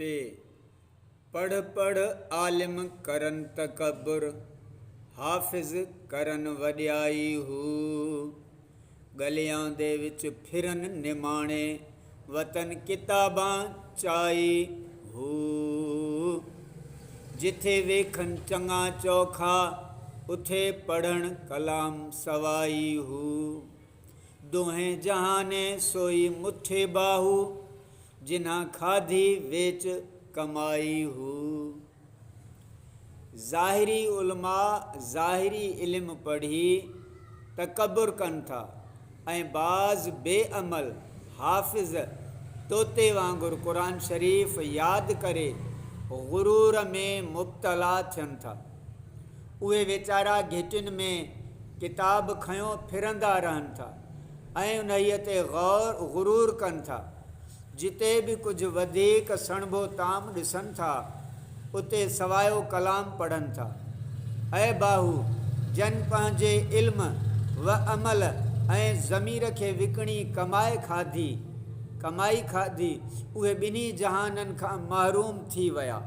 पे पढ़ पढ़ आलिम करन तकब्बुर हाफिज़ करन वड्याई हू गलियां दे विच फिरन निमाणे वतन किताबां चाई हू जिथे वेखन चंगा चौखा उथे पढ़न कलाम सवाई हू दुहें जहाने सोई मुठे बाहू जिन्हा खाधी वेच कमाई हू। ज़ाहिरी उलमा ज़ाहिरी इल्म पढ़ी तकब्बुर कनि था ऐं बाज़ बेअमल हाफ़िज़ तोते वांगुरु क़ुरान शरीफ़ यादि करे गुरूर में मुब्तला थियनि था। उहे वीचारा घिटियुनि में किताब खयों फिरंदा रहनि था ऐं उन्हीअ ते गुरूर कनि था। जिते बि कुझु वधीक सणभो ताम ॾिसनि था उते सवायो कलाम पढ़नि था। ऐं बाहू जन पंहिंजे इल्म व अमल ऐं ज़मीर खे विकिणी कमाई खाधी उहे ॿिन्ही जहाननि खां महरूम थी विया।